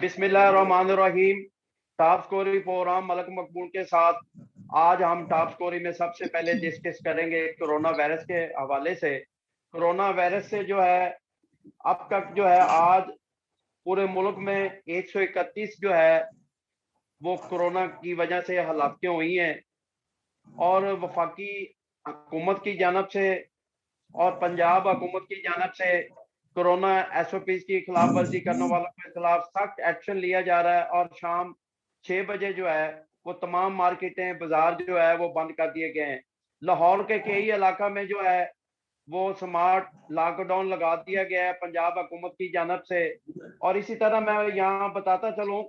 बिस्मिल्लाहिर्रहमानिर्रहीम। Top स्कोरी programme Malak मकबूल के साथ आज हम टॉप स्कोरी में सबसे पहले डिस्कस करेंगे कोरोना वायरस के हवाले से। कोरोना वायरस से जो है अब तक जो है आज पूरे मुल्क में 131 जो है वो कोरोना की वजह से हलाकतें हुई हैं और वफाकी हुकूमत की जानब से और पंजाब हुकूमत की जानब से कोरोना एसओपी की खिलाफ वर्जी करने वालों के खिलाफ सख्त एक्शन लिया जा रहा है और शाम 6 बजे जो है वो तमाम मार्केटें बाजार जो है वो बंद कर दिए गए हैं। लाहौर के कई इलाका में जो है वो स्मार्ट लॉकडाउन लगा दिया गया है पंजाब हुकूमत की जानब से। और इसी तरह मैं यहाँ बताता चलूँ,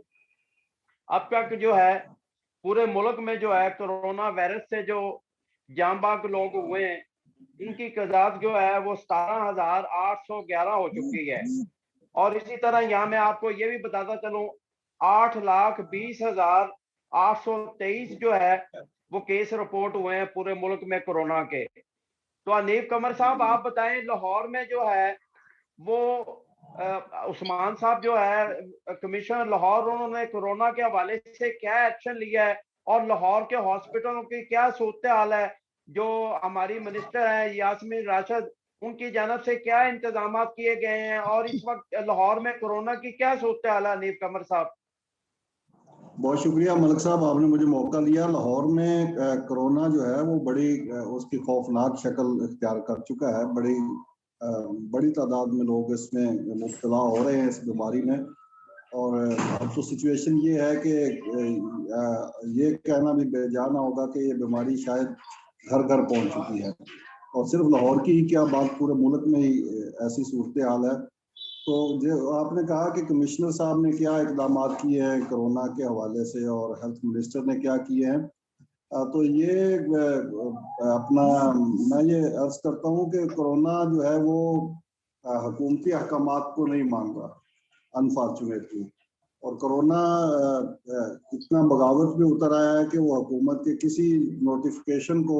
अब तक जो है पूरे मुल्क में जो है कोरोना वायरस से जो जाँ बाग लोग हुए हैं इनकी तादाद जो है वो 17,811 हो चुकी है। और इसी तरह यहाँ मैं आपको ये भी बताता चलूँ 8,20,823 जो है वो केस रिपोर्ट हुए हैं पूरे मुल्क में कोरोना के। तो अनीफ कमर साहब आप बताएं, लाहौर में जो है वो उस्मान साहब जो है कमिश्नर लाहौर, उन्होंने कोरोना के हवाले से क्या एक्शन लिया है और लाहौर के हॉस्पिटलों की क्या सूरत हाल है। जो हमारी मिनिस्टर है यास्मीन राशिद, उनकी जानब से क्या इंतजाम किए गए हैं और इस वक्त लाहौर में कोरोना की क्या सूरत हाल है। अनीफ कमर साहब बहुत शुक्रिया मलिक साहब, आपने मुझे मौका दिया। लाहौर में कोरोना जो है वो बड़ी उसकी खौफनाक शक्ल इख्तियार कर चुका है। बड़ी तादाद में लोग इसमें मुब्तला हो रहे हैं इस बीमारी में। और अब तो सिचुएशन ये है कि ये कहना भी बेजाना होगा कि ये बीमारी शायद घर घर पहुंच चुकी है। और सिर्फ लाहौर की ही क्या बात, पूरे मुल्क में ही ऐसी सूरत हाल है। तो जो आपने कहा कि कमिश्नर साहब ने क्या इकदाम किए हैं कोरोना के हवाले से और हेल्थ मिनिस्टर ने क्या किए हैं, तो ये अपना मैं ये अर्ज करता हूँ कि कोरोना जो है वो हुकूमती अहकामात को नहीं मान रहा, अनफॉर्चुनेटली। और कोरोना इतना बगावत में उतर आया है कि वो हुकूमत के किसी नोटिफिकेशन को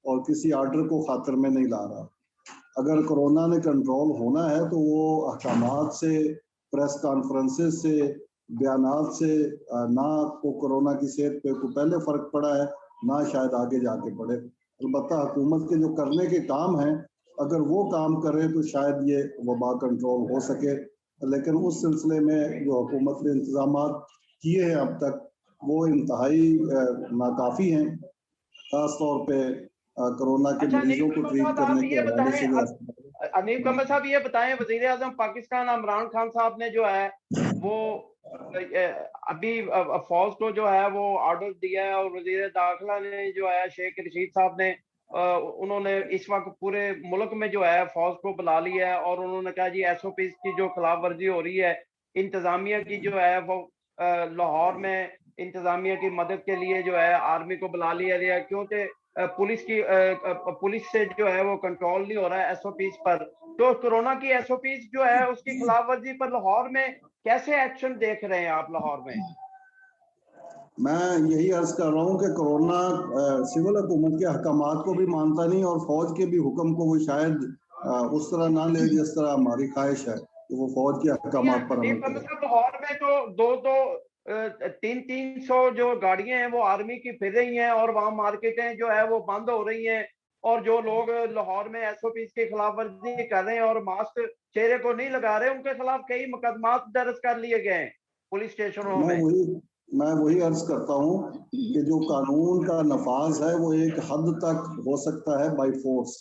और किसी आर्डर को खातर में नहीं ला रहा। अगर कोरोना ने कंट्रोल होना है तो वो अहकामात से, प्रेस कॉन्फ्रेंसेस से, बयानात से ना को कोरोना की सेहत पे को पहले फ़र्क पड़ा है, ना शायद आगे जाके पड़े। अलबत्ता हुकूमत के जो करने के काम हैं, अगर वो काम करें तो शायद ये वबा कंट्रोल हो सके। लेकिन उस सिलसिले में जो हुकूमत ने इंतजाम किए हैं अब तक, वो इंतहाई नाकाफ़ी हैं। ख़ास तौर पे कोरोना के मरीजों को ट्रीट करने के हवाले से जो अनीफ कमर साहब ये बताएं, वजीर आजम पाकिस्तान इमरान खान साहब ने जो है वो अभी फौज को जो है वो ऑर्डर दिया है और वजीर दाखिला ने जो है शेख रशीद साहब ने उन्होंने इस वक्त पूरे मुल्क में जो है फौज को बुला लिया है और उन्होंने कहा जी एसओपी की जो खिलाफ वर्जी हो रही है, इंतजामिया की जो है वो लाहौर में इंतजामिया की मदद के लिए जो है आर्मी को बुला लिया गया, क्योंकि पुलिस से जो है वो कंट्रोल नहीं हो रहा है एसओपीज पर। तो कोरोना की एसओपीज जो है उसकी खिलाफ वर्जी पर लाहौर में कैसे एक्शन देख रहे हैं आप लाहौर में? मैं यही अर्ज कर रहा हूँ कि कोरोना सिविल हुकूमत के अहकामात को भी मानता नहीं और फौज के भी हुक्म को वो शायद उस तरह ना ले जिस तरह हमारी ख्वाहिश है कि वो फौज के अहकामात पर अमल करे। लाहौर में तो दो 300 जो गाड़ियां हैं वो आर्मी की फिर रही हैं और वहां मार्केटें जो है वो बंद हो रही हैं और जो लोग लाहौर में एसओपी के खिलाफ वर्जी कर रहे हैं और मास्क चेहरे को नहीं लगा रहे, उनके खिलाफ कई मुकदमा दर्ज कर लिए गए हैं पुलिस स्टेशनों में। मैं वही अर्ज करता हूँ कि जो कानून का नफाज है वो एक हद तक हो सकता है बाय फोर्स।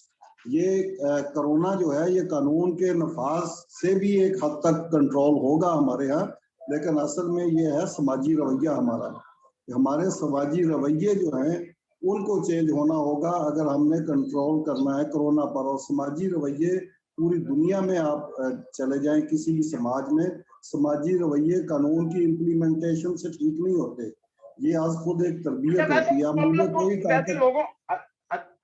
ये कोरोना जो है ये कानून के नफाज से भी एक हद तक कंट्रोल होगा हमारे यहाँ, लेकिन असल में ये है समाजी रवैया हमारा। हमारे समाजी रवैये जो हैं उनको चेंज होना होगा अगर हमने कंट्रोल करना है कोरोना पर। और समाजी रवैये पूरी दुनिया में आप चले जाएं, किसी भी समाज में समाजी रवैये कानून की इम्प्लीमेंटेशन से ठीक नहीं होते। ये आज खुद एक तरबियत होती है। मुझे कोई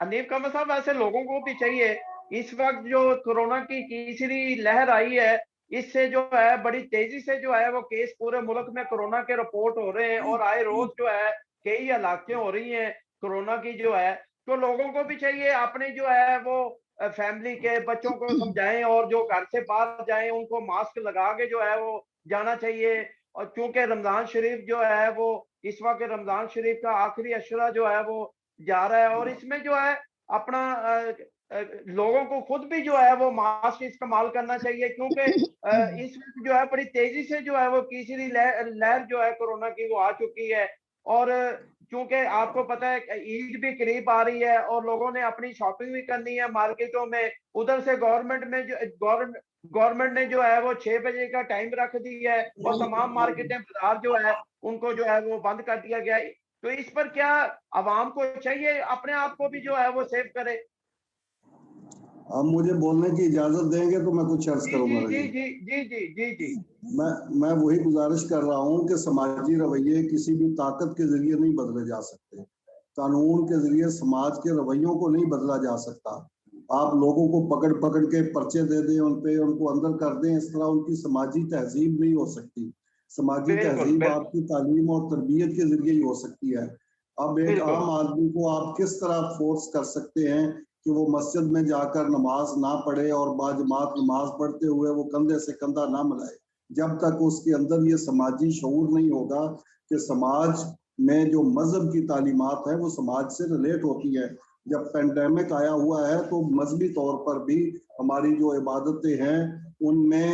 अनीफ कमर साहब वैसे लोगों को भी चाहिए, इस वक्त जो कोरोना की तीसरी लहर आई है इससे जो है बड़ी तेजी से जो है वो केस पूरे मुल्क में कोरोना के रिपोर्ट हो रहे हैं और आए रोज जो है कई हलाकतें हो रही हैं कोरोना की जो है। तो लोगों को भी चाहिए अपने जो है वो फैमिली के बच्चों को समझाएं और जो घर से बाहर जाएं उनको मास्क लगा के जो है वो जाना चाहिए। और क्योंकि रमजान शरीफ जो है वो इस वक्त रमजान शरीफ का आखिरी अशरा जो है वो जा रहा है, और इसमें जो है अपना लोगों को खुद भी जो है वो मास्क इस्तेमाल करना चाहिए, क्योंकि इस वक्त जो है बड़ी तेजी से जो है वो तीसरी लहर जो है कोरोना की वो आ चुकी है। और क्योंकि आपको पता है ईद भी करीब आ रही है और लोगों ने अपनी शॉपिंग भी करनी है मार्केटों में, उधर से गवर्नमेंट ने जो है वो 6 बजे का टाइम रख दी है और तमाम मार्केटें बाजार जो है उनको जो है वो बंद कर दिया गया है। तो इस पर क्या आवाम को चाहिए अपने आप को भी जो है वो सेव करे? आप मुझे बोलने की इजाजत देंगे तो मैं कुछ अर्ज जी जी करूंगा जी रही। जी जी जी जी जी मैं वही गुजारिश कर रहा हूं कि समाजी रवैये किसी भी ताकत के जरिए नहीं बदले जा सकते। कानून के जरिए समाज के रवैयों को नहीं बदला जा सकता। आप लोगों को पकड़ पकड़ के पर्चे दे दें, उन पे उनको अंदर कर दें, इस तरह उनकी समाजी तहजीब नहीं हो सकती। समाजी बिल्कुल तहजीब बिल्कुल आपकी तालीम और तरबियत के जरिए ही हो सकती है। अब एक बिल्कुल आम आदमी को आप किस तरह फोर्स कर सकते हैं कि वो मस्जिद में जाकर नमाज ना पढ़े और बाजमात नमाज पढ़ते हुए वो कंधे से कंधा ना मिलाए, जब तक उसके अंदर ये समाजी शऊर नहीं होगा कि समाज में जो मजहब की तालीमात है वो समाज से रिलेट होती है। जब पेंडेमिक आया हुआ है तो मजहबी तौर पर भी हमारी जो इबादतें हैं उनमें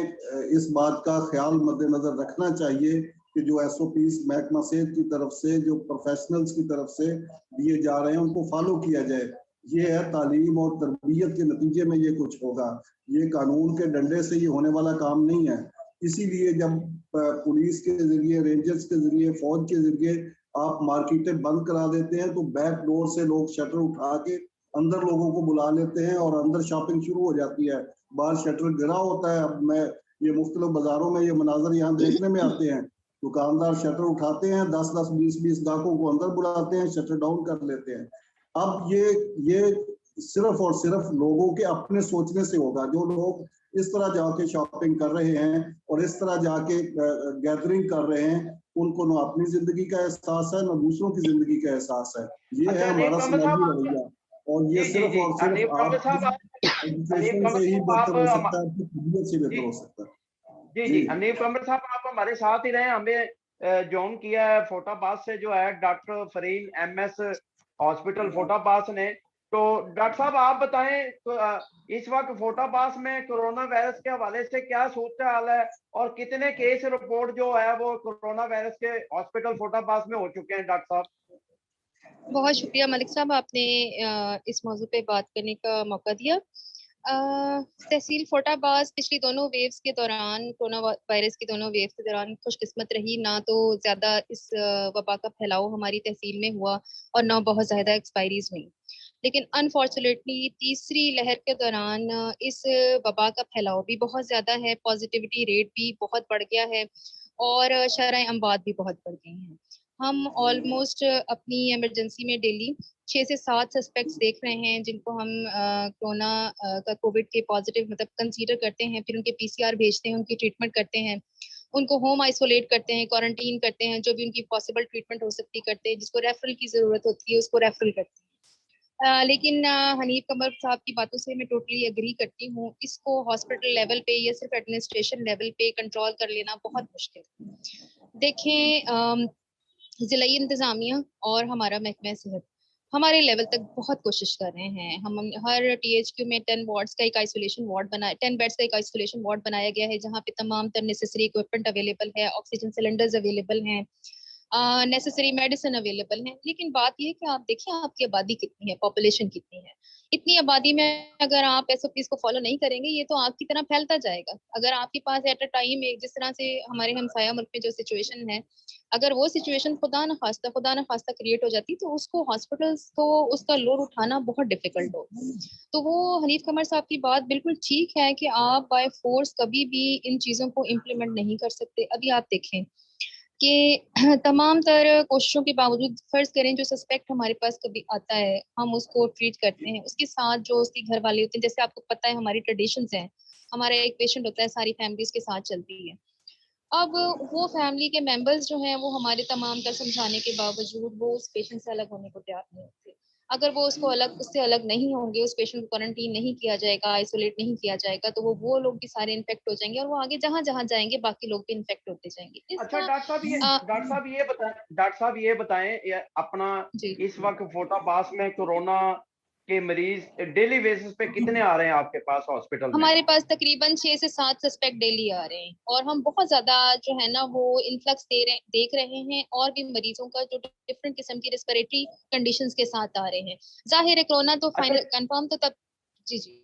इस बात का ख्याल मद्देनजर रखना चाहिए कि जो SOPs महकमा सेहत की तरफ से, जो प्रोफेशनल्स की तरफ से दिए जा रहे हैं उनको फॉलो किया जाए। ये है तालीम और तरबियत के नतीजे में ये कुछ होगा। ये कानून के डंडे से ये होने वाला काम नहीं है। इसीलिए जब पुलिस के जरिए, रेंजर्स के जरिए, फौज के जरिए आप मार्केटें बंद करा देते हैं तो बैक डोर से लोग शटर उठा के अंदर लोगों को बुला लेते हैं और अंदर शॉपिंग शुरू हो जाती है। बाहर शटर गिरा होता है। अब मैं ये मुख्तलिफ बाजारों में ये मनाजर यहाँ देखने में आते हैं। दुकानदार शटर उठाते हैं, 10-10, 20-20 ग्राहकों को अंदर बुलाते हैं, शटर डाउन कर लेते हैं। अब ये सिर्फ और सिर्फ लोगों के अपने सोचने से होगा। जो लोग इस तरह जाके शॉपिंग कर रहे हैं और इस तरह जाके गैदरिंग कर रहे हैं, उनको ना अपनी जिंदगी का एहसास है ना दूसरों की जिंदगी का एहसास है। ये है अच्छा हमारा हनीफ अहमद समाजी साहब, रवैया। और ये जी जी सिर्फ जी और सिर्फ हनीफ अहमद साहब आपकी हनीफ एजुकेशन अहमद से ही साहब बेहतर हो आप सकता है, आपकी तबीयत से जी बेहतर हो सकता जी है। जी जी हनीफ अहमद साहब आप हमारे साथ ही रहे, हमें ज्वाइन किया है फोटाबाद से जो है डॉक्टर फरीन MS हॉस्पिटल फोटाबाद ने। तो डॉक्टर साहब आप बताएं तो इस वक्त फोटाबाद में कोरोना वायरस के हवाले से क्या सूरत हाल है और कितने केस रिपोर्ट जो है वो कोरोना वायरस के हॉस्पिटल फोटाबाद में हो चुके हैं डॉक्टर साहब? बहुत शुक्रिया मलिक साहब, आपने इस मौजू पे बात करने का मौका दिया। तहसील फोटाबाज पिछली दोनों वेव्स के दौरान, कोरोना वायरस की दोनों वेव्स के दौरान खुशकिस्मत रही। ना तो ज्यादा इस वबा का फैलाव हमारी तहसील में हुआ और ना बहुत ज्यादा एक्सपायरीज हुई। लेकिन अनफॉर्चुनेटली तीसरी लहर के दौरान इस वबा का फैलाव भी बहुत ज्यादा है, पॉजिटिविटी रेट भी बहुत बढ़ गया है और शरह अमवात भी बहुत बढ़ गई हैं। हम ऑलमोस्ट अपनी इमरजेंसी में डेली 6 से 7 सस्पेक्ट्स देख रहे हैं जिनको हम कोरोना का कोविड के पॉजिटिव मतलब कंसीडर करते हैं, फिर उनके PCR भेजते हैं, उनकी ट्रीटमेंट करते हैं, उनको होम आइसोलेट करते हैं, क्वारंटीन करते हैं, जो भी उनकी पॉसिबल ट्रीटमेंट हो सकती करते हैं, जिसको रेफरल की जरूरत होती है उसको रेफरल करते हैं। लेकिन हनीफ कमर साहब की बातों से मैं टोटली एग्री करती हूँ। इसको हॉस्पिटल लेवल पे या सिर्फ एडमिनिस्ट्रेशन लेवल पे कंट्रोल कर लेना बहुत मुश्किल है। देखें, जिला इंतजामिया और हमारा महकमा सेहत हमारे लेवल तक बहुत कोशिश कर रहे हैं। हम हर THQ में 10 वार्ड्स का एक आइसोलेशन वार्ड बनाया, 10 बेड्स का एक आइसोलेशन वार्ड बनाया गया है, जहाँ पे तमाम तर नेसेसरी इक्विपमेंट अवेलेबल है, ऑक्सीजन सिलेंडर्स अवेलेबल हैं, नेसेसरी मेडिसिन अवेलेबल है। लेकिन बात यह है कि आप देखिए आपकी आबादी कितनी है, पॉपुलेशन कितनी है। इतनी आबादी में अगर आप SOPs को फॉलो नहीं करेंगे, ये तो आपकी तरह फैलता जाएगा। अगर आपके पास एट अ टाइम एक, जिस तरह से हमारे हमसाया मुल्क में जो सिचुएशन है, अगर वो सिचुएशन खुदा न खास्ता क्रिएट हो जाती तो उसको हॉस्पिटल्स को उसका लोड उठाना बहुत डिफिकल्ट हो। तो वो हनीफ कमर साहब की बात बिल्कुल ठीक है कि आप बाय फोर्स कभी भी इन चीजों को इम्प्लीमेंट नहीं कर सकते। अभी आप देखें कि तमाम तरह कोशिशों के बावजूद फर्ज करें जो सस्पेक्ट हमारे पास कभी आता है, हम उसको ट्रीट करते हैं, उसके साथ जो उसके घर वाले होते हैं, जैसे आपको पता है हमारी ट्रेडिशंस हैं, हमारा एक पेशेंट होता है, सारी फैमिलीज के साथ चलती है। अब वो फैमिली के मेंबर्स जो हैं वो हमारे तमाम तर समझाने के बावजूद वो उस पेशेंट से अलग होने को तैयार नहीं होते। अगर वो उसको अलग उससे अलग नहीं होंगे, उस पेशेंट को क्वारंटीन नहीं किया जाएगा, आइसोलेट नहीं किया जाएगा, तो वो लोग भी सारे इन्फेक्ट हो जाएंगे और वो आगे जहां जहां जाएंगे बाकी लोग भी इन्फेक्ट होते जाएंगे। अच्छा इसका डॉक्टर साहब ये बताएं अपना जी, इस वक्त फोटाबास में कोरोना के मरीज डेली बेसिस पे कितने आ रहे हैं आपके पास हॉस्पिटल में? हमारे पास तकरीबन 6 से 7 सस्पेक्ट डेली आ रहे हैं और हम बहुत ज्यादा जो है ना वो इन्फ्लक्स देख रहे हैं और भी मरीजों का जो डिफरेंट किस्म की रेस्पिरेटरी कंडीशंस के साथ आ रहे हैं। जाहिर है कोरोना तो अच्छा फाइनल कंफर्म तो तब जी जी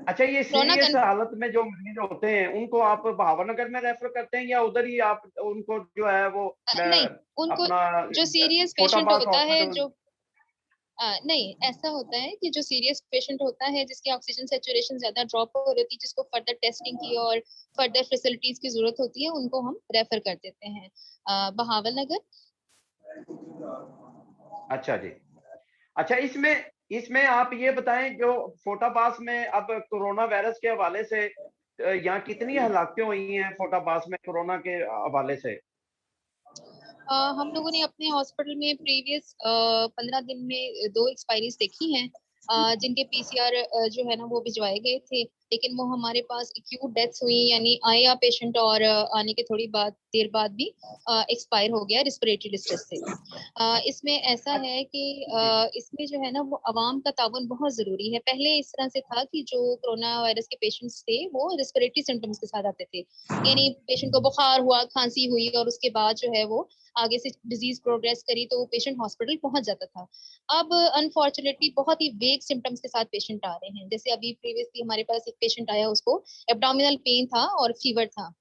अच्छा, ये कोरोना सीरियस हालत में जो मरीज होते हैं उनको आप भावनगर में रेफर करते हैं या उधर ही आप उनको जो है वो नहीं, उनको अपना जो सीरियस पेशेंट फोटाबास होता है हॉस्पिटल? जो नहीं, ऐसा होता है कि जो सीरियस पेशेंट होता है जिसकी ऑक्सीजन सेचुरेशन ज्यादा ड्रॉप हो रही होती है, जिसको फर्दर टेस्टिंग की और फर्दर फैसिलिटीज की जरूरत होती है, उनको हम रेफर कर देते हैं बहावल नगर। अच्छा जी। अच्छा, इसमें इसमें आप ये बताएं जो फोटाबास में अब कोरोना वायरस के हवाले से यहाँ कितनी हलाकतें हुई हैं फोटाबास में कोरोना के हवाले से? हम लोगों ने अपने हॉस्पिटल में प्रीवियस 15 दिन में 2 एक्सपायरीज देखी हैं, जिनके पीसीआर जो है ना वो भिजवाए गए थे, लेकिन वो हमारे पास एक्यूट डेथ्स हुई, यानी आया पेशेंट और आने के थोड़ी देर बाद भी एक्सपायर हो गया रेस्पिरेटरी डिस्ट्रेस से। इसमें ऐसा अच्छा, है कि जी जी। इसमें जो है ना वो अवाम का ताउन बहुत जरूरी है। पहले इस तरह से था कि जो कोरोना वायरस के पेशेंट्स थे वो रेस्पिरेटरी सिम्टम्स के साथ आते थे, यानी पेशेंट को बुखार हुआ, खांसी हुई और उसके बाद जो है वो आगे से डिजीज प्रोग्रेस करी तो वो पेशेंट हॉस्पिटल पहुंच जाता था। अब अनफॉर्चुनेटली बहुत ही वेग सिम्टम्स के साथ पेशेंट आ रहे हैं। जैसे अभी प्रीवियसली हमारे पास एक पेशेंट आया, उसको एब्डोमिनल पेन था और फीवर था।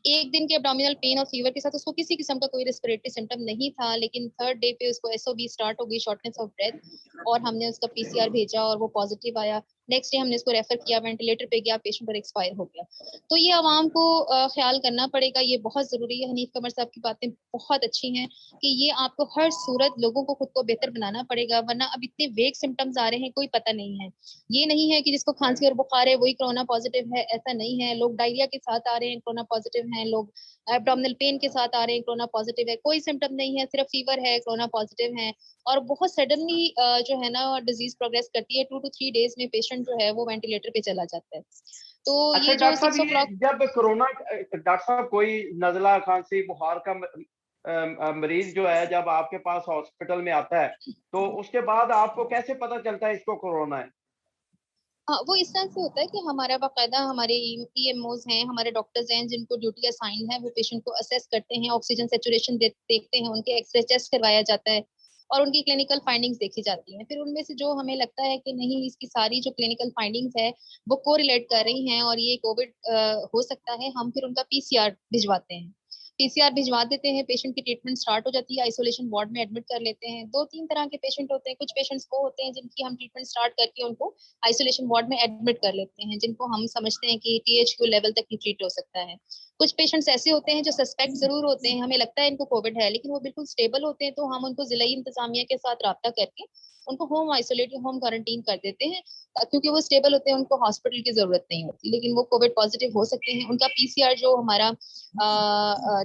एक दिन के एब्डोमिनल पेन और फीवर के साथ उसको किसी किस्म का कोई रेस्पिरेटरी सिम्टम नहीं था, लेकिन थर्ड डे पे उसको एसओबी स्टार्ट हो गई, शॉर्टनेस ऑफ ब्रेथ, और हमने उसका पीसीआर भेजा और वो पॉजिटिव आया। नेक्स्ट डे हमने उसको रेफर किया, वेंटिलेटर पे गया, पेशेंट और एक्सपायर हो गया। तो ये आवाम को ख्याल करना पड़ेगा, ये बहुत जरूरी है। हनीफ कमर साहब की बातें बहुत अच्छी हैं कि ये आपको हर सूरत लोगों को खुद को बेहतर बनाना पड़ेगा, वरना अब इतने वेग सिम्टम्स आ रहे हैं, कोई पता नहीं है। ये नहीं है कि जिसको खांसी और बुखार है वही कोरोना पॉजिटिव है, ऐसा नहीं है। लोग डायरिया के साथ आ रहे हैं, कोरोना पॉजिटिव हैं, लोग एब्डोमिनल पेन के साथ आ रहे हैं, कोरोना पॉजिटिव है। कोई सिम्टम नहीं है, सिर्फ फीवर है, कोरोना पॉजिटिव है। और बहुत सडनली जो है ना डिजीज प्रोग्रेस करती है, 2 to 3 डेज में पेशेंट जो है वो वेंटिलेटर पे चला जाता है। तो अच्छा ये जो डॉक्टर साहब, 6 o'clock। ये जब कोरोना डॉक्टर साहब कोई नज़ला, खांसी, बुखार का मरीज जो है जब आपके पास हॉस्पिटल में आता है, तो उसके बाद आपको कैसे पता चलता है इसको कोरोना है? हाँ, वो इस तरह से होता है कि हमारा बाकायदा हमारे ईएमओज हैं, हमारे डॉक्टर्स हैं जिनको ड्यूटी असाइन है, वो पेशेंट को असेस करते हैं, ऑक्सीजन सेचुरेशन देखते हैं, उनके एक्सरे टेस्ट करवाया जाता है और उनकी क्लिनिकल फाइंडिंग्स देखी जाती हैं। फिर उनमें से जो हमें लगता है कि नहीं, इसकी सारी जो क्लिनिकल फाइंडिंग्स है वो कोरिलेट कर रही हैं और ये कोविड हो सकता है, हम फिर उनका पीसीआर भिजवाते हैं। पीसीआर भिजवा देते हैं, पेशेंट की ट्रीटमेंट स्टार्ट हो जाती है, आइसोलेशन वार्ड में एडमिट कर लेते हैं। 2-3 तरह के पेशेंट होते हैं। कुछ पेशेंट्स वो होते हैं जिनकी हम ट्रीटमेंट स्टार्ट करके उनको आइसोलेशन वार्ड में एडमिट कर लेते हैं, जिनको हम समझते हैं कि टीएचक्यू लेवल तक ही ट्रीट हो सकता है। कुछ पेशेंट्स ऐसे होते हैं जो सस्पेक्ट जरूर होते हैं, हमें लगता है इनको कोविड है, लेकिन वो बिल्कुल स्टेबल होते हैं, तो हम उनको जिलाई इंतजामिया के साथ राब्ता करके उनको होम आइसोलेट, होम क्वारंटीन कर देते हैं, क्योंकि वो स्टेबल होते हैं, उनको हॉस्पिटल की जरूरत नहीं होती। लेकिन वो कोविड पॉजिटिव हो सकते हैं। उनका पीसीआर जो हमारा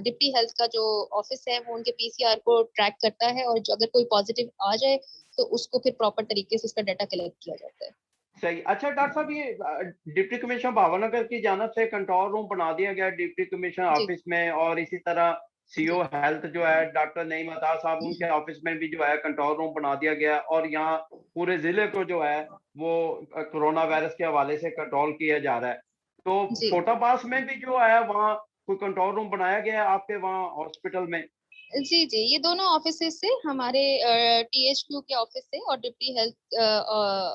डिप्टी हेल्थ का जो ऑफिस है वो उनके पीसीआर को ट्रैक करता है, और जो अगर कोई पॉजिटिव आ जाए तो उसको फिर प्रॉपर तरीके से उसका डाटा कलेक्ट किया जाता है। सही। अच्छा डॉक्टर साहब, ये डिप्टी कमिश्नर भावनगर की जानब से कंट्रोल रूम बना दिया गया डिप्टी कमिश्नर जी ऑफिस में, और इसी तरह जी सीओ हेल्थ जो है डॉक्टर नईम अता साहब, उनके ऑफिस में भी जो है कंट्रोल रूम बना दिया गया, और यहाँ पूरे जिले को जो है वो कोरोना वायरस के हवाले से कंट्रोल किया जा रहा है। तो जी फोटाबास में भी जो है वहाँ कोई कंट्रोल रूम बनाया गया है आपके वहाँ हॉस्पिटल में? जी जी, ये दोनों ऑफिस से, हमारे टीएचक्यू के ऑफिस से और डिप्टी हेल्थ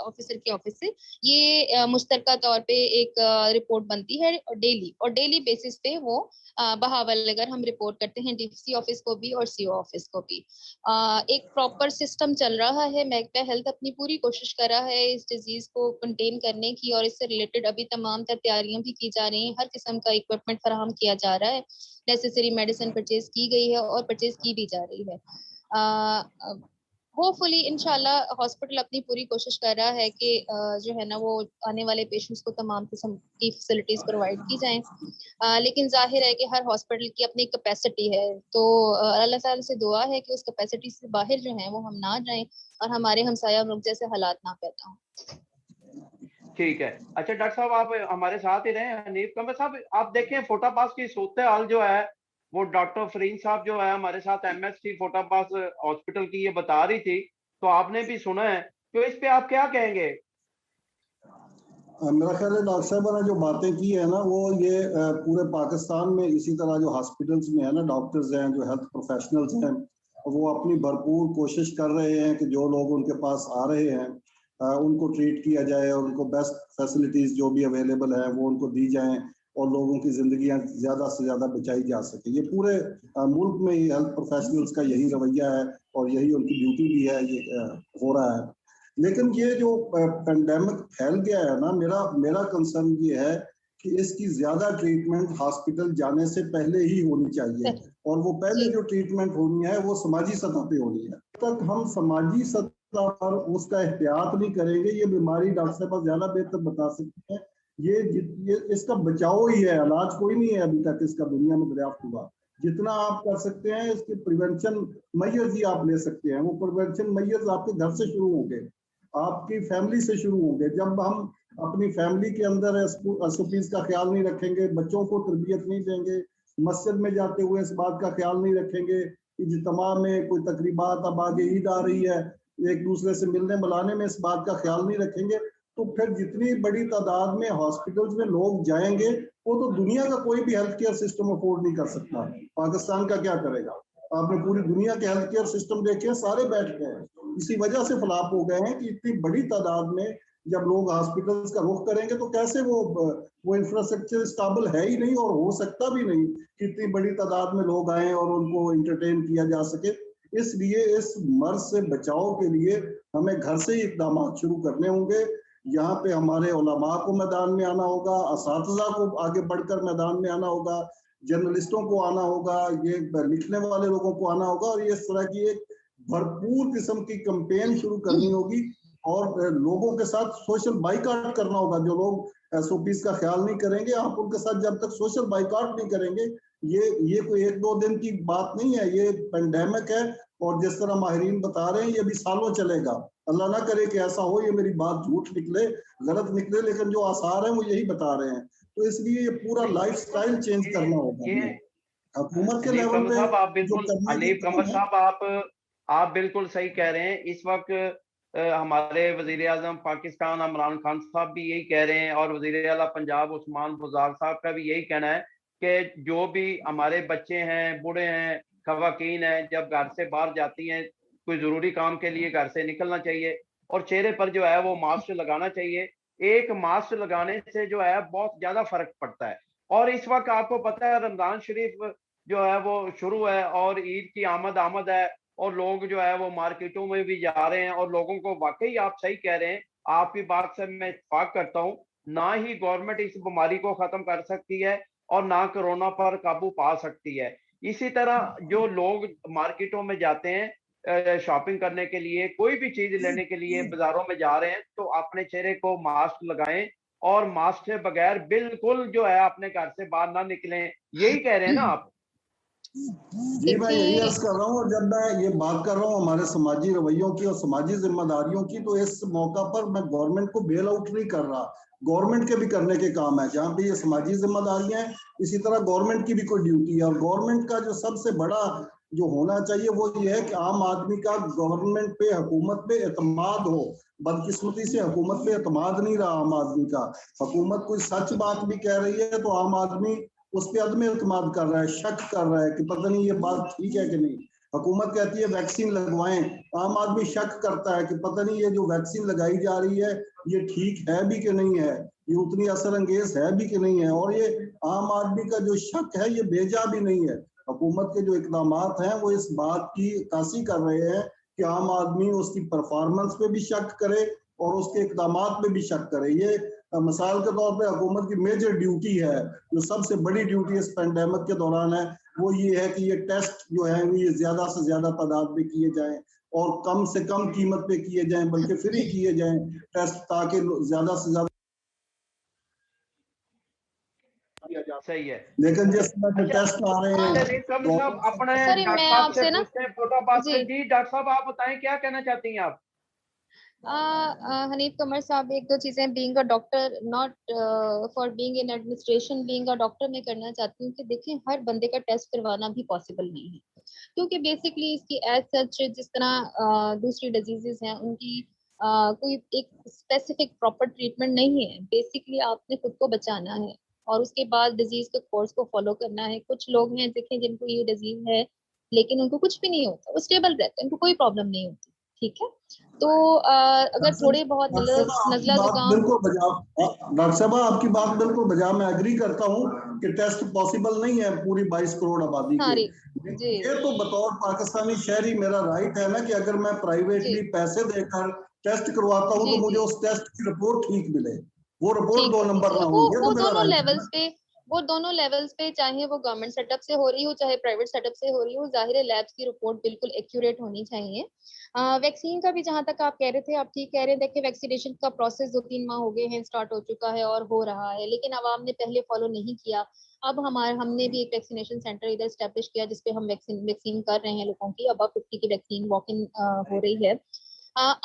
ऑफिसर के ऑफिस से, ये मुश्तरका तौर पे एक रिपोर्ट बनती है डेली, और डेली बेसिस पे वो बहावल अगर हम रिपोर्ट करते हैं डीसी ऑफिस को भी और सीओ ऑफिस को भी। एक प्रॉपर सिस्टम चल रहा है। महकमा हेल्थ अपनी पूरी कोशिश कर रहा है इस डिजीज को कंटेन करने की, और इससे रिलेटेड अभी तमाम तैयारियां भी की जा रही हैं, हर किस्म का इक्विपमेंट फराहम किया जा रहा है, नेसेसरी मेडिसिन परचेज की गई है और परचेज की भी जा रही है। होपफुली इंशाल्लाह हॉस्पिटल अपनी पूरी कोशिश कर रहा है कि जो है ना वो आने वाले पेशेंट्स को तमाम किस्म की फैसिलिटीज प्रोवाइड की जाएं, लेकिन जाहिर है कि हर हॉस्पिटल की अपनी कैपेसिटी है, तो अल्लाह ताला से दुआ है कि उस कैपेसिटी से बाहर जो है वो हम ना जाएं और हमारे हमसाया मुल्क जैसे हालात ना पैदा हों। ठीक है। अच्छा डॉक्टर साहब आप हमारे साथ ही रहे। हनीफ कमर साहब आप देखें फोटापास की सूरत हाल जो है वो डॉक्टर फरीन साहब जो है हमारे साथ एमएसटी फोटापास हॉस्पिटल की ये बता रही थी, तो आपने भी सुना है, तो इस पे आप क्या कहेंगे? मेरा ख्याल है डॉक्टर साहब ने जो बातें की है ना वो ये पूरे पाकिस्तान में इसी तरह जो हॉस्पिटल्स में है ना डॉक्टर्स हैं जो हेल्थ प्रोफेशनल्स हैं वो अपनी भरपूर कोशिश कर रहे हैं कि जो लोग उनके पास आ रहे हैं उनको ट्रीट किया जाए और उनको बेस्ट फैसिलिटीज जो भी अवेलेबल है वो उनको दी जाएं और लोगों की जिंदगियां ज्यादा से ज्यादा बचाई जा सके। ये पूरे मुल्क में ही हेल्थ प्रोफेशनल्स का यही रवैया है और यही उनकी ड्यूटी भी है, ये हो रहा है। लेकिन ये जो पेंडेमिक फैल गया है ना, मेरा मेरा कंसर्न ये है कि इसकी ज्यादा ट्रीटमेंट हॉस्पिटल जाने से पहले ही होनी चाहिए और वो पहले जो ट्रीटमेंट होनी है वो समाजी सतह पे होनी है। तक हम समाजी सतह पर उसका एहतियात नहीं करेंगे, ये बीमारी डॉक्टर साहब ज्यादा बेहतर बता सकते हैं, ये इसका बचाव ही है, इलाज कोई नहीं है अभी तक इसका दुनिया में दरियाफ्त हुआ। जितना आप कर सकते हैं इसके प्रिवेंशन मेजर्स ही आप ले सकते हैं, वो प्रिवेंशन मेजर्स आपके घर से शुरू होंगे, आपकी फैमिली से शुरू होंगे। जब हम अपनी फैमिली के अंदर एसओपीज का ख्याल नहीं रखेंगे, बच्चों को तरबियत नहीं देंगे, मस्जिद में जाते हुए इस बात का ख्याल नहीं रखेंगे कि इज्तिमा में कोई तकरीबात, अब आगे ईद आ रही है, एक दूसरे से मिलने मिलाने में इस बात का ख्याल नहीं रखेंगे, तो फिर जितनी बड़ी तादाद में हॉस्पिटल्स में लोग जाएंगे वो तो दुनिया का कोई भी हेल्थ केयर सिस्टम अफोर्ड नहीं कर सकता। पाकिस्तान का क्या करेगा? आपने पूरी दुनिया के हेल्थ केयर सिस्टम देखे, सारे बैठ गए हैं, इसी वजह से फ्लॉप हो गए हैं कि इतनी बड़ी तादाद में जब लोग हॉस्पिटल्स का रुख करेंगे तो कैसे वो इंफ्रास्ट्रक्चर स्टेबल है ही नहीं और हो सकता भी नहीं कि इतनी बड़ी तादाद में लोग आए और उनको एंटरटेन किया जा सके। इसलिए इस मर्ज से बचाव के लिए हमें घर से ही इकदाम शुरू करने होंगे। यहाँ पे हमारे उलमा को मैदान में आना होगा, असातिज़ा को आगे बढ़कर मैदान में आना होगा, जर्नलिस्टों को आना होगा, ये लिखने वाले लोगों को आना होगा और ये इस तरह की एक भरपूर किस्म की कैंपेन शुरू करनी होगी और लोगों के साथ सोशल बाइकआउट करना होगा। जो लोग एसओपीज का ख्याल नहीं करेंगे, आप उनके साथ जब तक सोशल बाइकआउट नहीं करेंगे, ये कोई एक दो दिन की बात नहीं है, ये पेंडेमिक है और जिस तरह माहिरीन बता रहे हैं ये भी सालों चलेगा। अल्लाह ना करे कि ऐसा हो, ये मेरी बात झूठ निकले, गलत निकले, लेकिन जो आसार हैं वो यही बता रहे हैं। तो इसलिए ये पूरा लाइफस्टाइल चेंज करना होगा हुकूमत के लेवल पे। आप बिल्कुल हनीफ कमर साहब आप बिल्कुल सही कह रहे हैं। इस वक्त हमारे वजीर आजम पाकिस्तान इमरान खान साहब भी यही कह रहे हैं और वजीर आला पंजाब उस्मान बुज़दार साहब का भी यही कहना है कि जो भी हमारे बच्चे हैं, बूढ़े हैं, खवातीन हैं, जब घर से बाहर जाती हैं कोई जरूरी काम के लिए घर से निकलना चाहिए और चेहरे पर जो है वो मास्क लगाना चाहिए। एक मास्क लगाने से जो है बहुत ज्यादा फर्क पड़ता है। और इस वक्त आपको पता है रमजान शरीफ जो है वो शुरू है और ईद की आमद है और लोग जो है वो मार्केटों में भी जा रहे हैं और लोगों को वाकई आप सही कह रहे हैं, आपकी बात से मैं इत्तेफाक करता हूँ। ना ही गवर्नमेंट इस बीमारी को खत्म कर सकती है और ना कोरोना पर काबू पा सकती है। इसी तरह जो लोग मार्केटों में जाते हैं शॉपिंग करने के लिए, कोई भी चीज लेने के लिए बाजारों में जा रहे हैं, तो अपने चेहरे को मास्क लगाएं और मास्क से बगैर बिल्कुल जो है अपने घर से बाहर ना निकलें। यही कह रहे हैं ना आप? जी मैं यही अर्ज कर रहा हूँ और जब मैं ये बात कर रहा हूँ हमारे समाजी रवैयों की और समाजी जिम्मेदारियों की, तो इस मौका पर मैं गवर्नमेंट को बेल आउट नहीं कर रहा। गवर्नमेंट के भी करने के काम है, जहाँ पे ये समाजी जिम्मेदारियां हैं इसी तरह गवर्नमेंट की भी कोई ड्यूटी है। और गवर्नमेंट का जो सबसे बड़ा जो होना चाहिए वो ये है कि आम आदमी का गवर्नमेंट पे, हुकूमत पे एतमाद हो। बदकिस्मती से हुकूमत पे एतमाद नहीं रहा आम आदमी का। हुकूमत कोई सच बात भी कह रही है तो आम आदमी उस पर अदम एतमाद कर रहा है, शक कर रहा है कि पता नहीं ये बात ठीक है कि नहीं। हुकूमत कहती है वैक्सीन लगवाएं, आम आदमी शक करता है कि पता नहीं ये जो वैक्सीन लगाई जा रही है ये ठीक है भी कि नहीं है, ये उतनी असर अंगेज है भी कि नहीं है। और ये आम आदमी का जो शक है ये बेजा भी नहीं है। हुकूमत के जो इकदाम हैं वो इस बात की अक्कासी कर रहे हैं कि आम आदमी उसकी परफॉर्मेंस पे भी शक करे और उसके इकदाम पे भी शक करे। ये मिसाल के तौर पे हुकूमत की मेजर ड्यूटी है, जो सबसे बड़ी ड्यूटी इस पेंडेमिक के दौरान है, वो ये है कि ये टेस्ट जो है ये ज्यादा से ज्यादा तादाद में किए जाएं और कम से कम कीमत पे किए जाएं, बल्कि फ्री किए जाएं टेस्ट, ताकि ज्यादा से ज्यादा। सही है। लेकिन जिस तरह के टेस्ट आ रहे हैं साहब अपने सॉरी डॉक्टर मैं साहब से आपसे ना पूछते हैं फोटोपाथ जी से। जी डॉक्टर साहब आप बताएं क्या कहना चाहती हैं आप? हनीफ कमर साहब, एक दो चीजें being a doctor, not for being in administration, being a doctor मैं करना चाहती हूँ कि देखिए हर बंदे का टेस्ट करवाना भी पॉसिबल नहीं है, क्योंकि बेसिकली इसकी एज सच जिस तरह दूसरी डिजीजेस हैं उनकी कोई एक स्पेसिफिक प्रॉपर ट्रीटमेंट नहीं है। बेसिकली आपने खुद को बचाना है और उसके बाद डिजीज के कोर्स को फॉलो करना है। कुछ लोग हैं देखें जिनको ये डिजीज है लेकिन उनको कुछ भी नहीं होता, वो स्टेबल रहते हैं, उनको कोई प्रॉब्लम नहीं होती। ठीक है, तो अगर थोड़े बहुत नजला जुकाम। डॉक्टर साहब आपकी बात बिल्कुल बजा, मैं एग्री करता हूँ कि टेस्ट पॉसिबल नहीं है पूरी 22 करोड़ आबादी के। जी ये तो बतौर पाकिस्तानी शहरी मेरा राइट है ना कि अगर मैं प्राइवेटली जी पैसे देकर टेस्ट करवाता हूँ जी तो मुझे जी उस टेस्ट की रिपोर्ट ठीक मिले, वो रिपोर्ट ठीक 2 होनी नंबर चाहिए। ना हो, ये वो तो मेरा दोनों राइट है लेवल्स ना। पे, वो दोनों लेवल्स पे, चाहे वो गवर्नमेंट सेटअप से हो रही हो चाहे प्राइवेट सेटअप से हो रही हो, जाहिर है लैब्स की रिपोर्ट बिल्कुल एक्यूरेट होनी चाहिए। वैक्सीन का भी जहां तक आप कह रहे थे, आप ठीक कह रहे हैं। देखिए वैक्सीनेशन का प्रोसेस 2-3 माह हो गए हैं, स्टार्ट हो चुका है और हो रहा है, लेकिन आवाम ने पहले फॉलो नहीं किया। अब हमने भी एक वैक्सीनेशन सेंटर इधर स्टैब्लिश किया जिसपे हम वैक्सीन कर रहे हैं लोगों की। अब 50 की वैक्सीन वॉक इन हो रही है।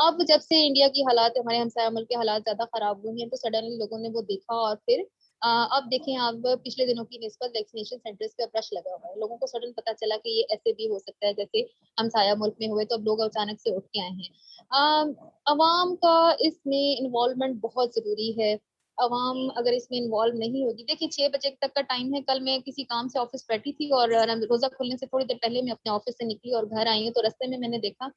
अब जब से इंडिया की हालात, हमारे हमसाया मुल्क के हालात ज्यादा खराब हुए हैं, तो सडनली लोगों ने वो देखा और फिर अब देखें आप पिछले दिनों की निस्बत वैक्सीनेशन सेंटर्स पे रश लगा हुआ है। लोगों को सडन पता चला कि ये ऐसे भी हो सकता है जैसे हमसाया मुल्क में हुए, तो अब लोग अचानक से उठ के आए हैं। अवाम का इसमें इन्वॉल्वमेंट बहुत जरूरी है। अवाम अगर इसमें इन्वॉल्व नहीं होगी, देखिए 6 बजे तक का टाइम है। कल मैं किसी काम से ऑफिस बैठी थी और रोजा खुलने से थोड़ी देर पहले मैं अपने ऑफिस से निकली और घर आई हूँ, तो रास्ते में मैंने देखा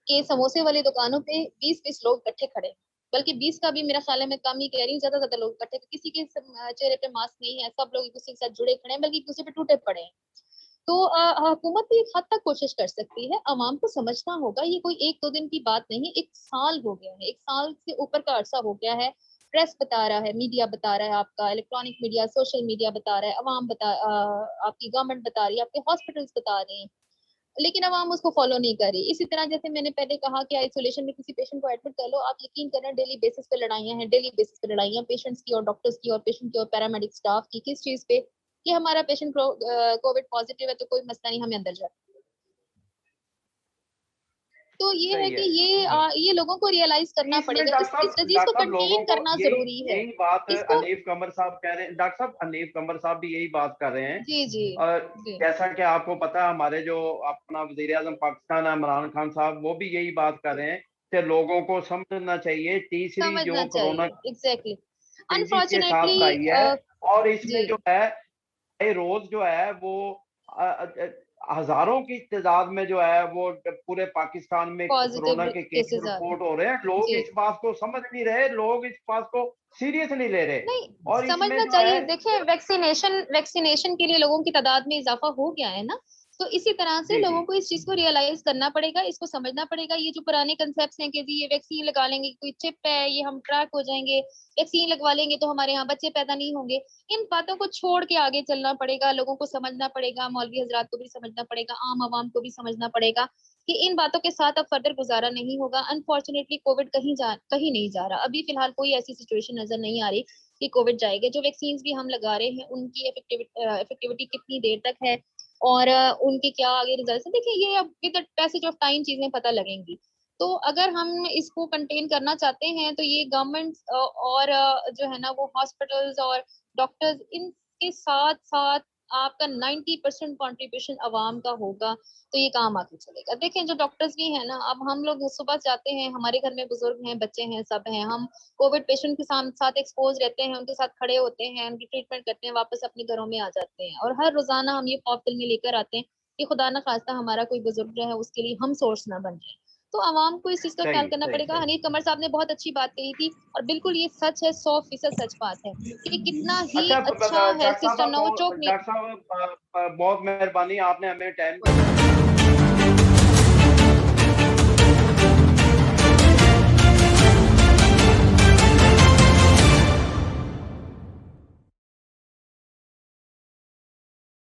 कि समोसे वाली दुकानों पे 20-20 लोग इकट्ठे खड़े, बल्कि 20 का भी मेरा ख्याल है, मैं कम ही कह रही हूँ, ज्यादा लोग इकट्ठे। किसी के चेहरे पे मास्क नहीं है, सब लोग एक दूसरे के साथ जुड़े खड़े हैं, बल्कि एक दूसरे पे टूटे पड़े हैं। तो हुकूमत भी एक हद तक कोशिश कर सकती है। अवाम को समझना होगा ये कोई 1-2 दिन की बात नहीं, 1 साल हो गया है, 1 साल से ऊपर का अरसा हो गया है। प्रेस बता रहा है, मीडिया बता रहा है, आपका इलेक्ट्रॉनिक मीडिया, सोशल मीडिया बता रहा है, आपकी गवर्नमेंट बता रही है, आपके हॉस्पिटल्स बता रहे हैं, लेकिन अवाम उसको फॉलो नहीं कर रही। इसी तरह जैसे मैंने पहले कहा कि आइसोलेशन में किसी पेशेंट को एडमिट कर लो, आप यकीन करें डेली बेसिस पे लड़ाइयां हैं, डेली बेसिस पे लड़ाइयां पेशेंट्स की और डॉक्टर्स की और पेशेंट की और पैरामेडिक स्टाफ की। किस चीज पे? कि हमारा पेशेंट कोविड पॉजिटिव है तो कोई मसला नहीं, हमें अंदर जाए। तो ये है सही कि है। ये लोगों को रियलाइज करना इसमें पड़ेगा, इस डिजीज को डॉक्टर साहब लोगों कंटेन को करना यही जरूरी है। यही बात इसको हनीफ कमर साहब कह रहे हैं। डॉक्टर साहब हनीफ कमर साहब भी यही बात कर रहे हैं। जी जी और जी जैसा कि आपको पता है हमारे जो अपना वजीर आजम पाकिस्तान है इमरान खान साहब, वो भी यही बात कर रहे हैं कि लोगों को समझना चाहिए तीसरी समझना जो कोरोना चाहिए, एग्जैक्टली। तेजी के साथ आई है। अनफॉर्चुनेटली और इसमें जी जो है रोज जो है वो हजारों की तादाद में जो है वो पूरे पाकिस्तान में पॉजिटिव कोरोना के केस केसेस आ रहे रिपोर्ट हैं। हो रहे हैं। लोग जी इस बात को समझ नहीं रहे, लोग इस बात को सीरियस नहीं ले रहे। नहीं, और इसमें समझना जो है चाहिए। देखिए वैक्सीनेशन के लिए लोगों की तादाद में इजाफा हो गया है ना, तो इसी तरह से जी जी लोगों को इस चीज को रियलाइज करना पड़ेगा, इसको समझना पड़ेगा। ये जो पुराने कंसेप्ट हैं कि जी ये वैक्सीन लगा लेंगे, कोई चिप है, ये हम ट्रैक हो जाएंगे, वैक्सीन लगवा लेंगे तो हमारे यहाँ बच्चे पैदा नहीं होंगे, इन बातों को छोड़ के आगे चलना पड़ेगा। लोगों को समझना पड़ेगा, मौलवी हजरात को भी समझना पड़ेगा, आम आवाम को भी समझना पड़ेगा कि इन बातों के साथ अब फर्दर गुजारा नहीं होगा। अनफॉर्चुनेटली कोविड कहीं नहीं जा रहा। अभी फिलहाल कोई ऐसी सिचुएशन नजर नहीं आ रही कि कोविड जाएगा। जो वैक्सीन भी हम लगा रहे हैं उनकी इफेक्टिविटी कितनी देर तक है और उनके क्या आगे रिजल्ट है, देखिए ये अब विद पैसेज ऑफ टाइम चीजें पता लगेंगी। तो अगर हम इसको कंटेन करना चाहते हैं तो ये गवर्नमेंट और जो है ना वो हॉस्पिटल्स और डॉक्टर्स, इनके साथ साथ आपका 90% कॉन्ट्रीब्यूशन अवाम का होगा तो ये काम आगे चलेगा। देखें जो डॉक्टर्स भी हैं ना, अब हम लोग सुबह जाते हैं, हमारे घर में बुजुर्ग हैं, बच्चे हैं, सब हैं, हम कोविड पेशेंट के साथ एक्सपोज रहते हैं, उनके साथ खड़े होते हैं, उनकी ट्रीटमेंट करते हैं, वापस अपने घरों में आ जाते हैं। और हर रोजाना हम ये खौफ दिल में लेकर आते हैं कि खुदा ना खास्ता हमारा कोई बुजुर्ग जो है उसके लिए हम सोर्स ना बन जाए। तो आवाम को इस चीज का ख्याल सही करना सही पड़ेगा। सही। हनीफ कमर साहब ने बहुत अच्छी बात कही थी और बिल्कुल ये सच है, 100% सच बात है कि कितना ही अच्छा अच्छा डॉक्टर हेल्थ साहब सिस्टम नवोचोक में। बहुत मेहरबानी, आपने हमें टाइम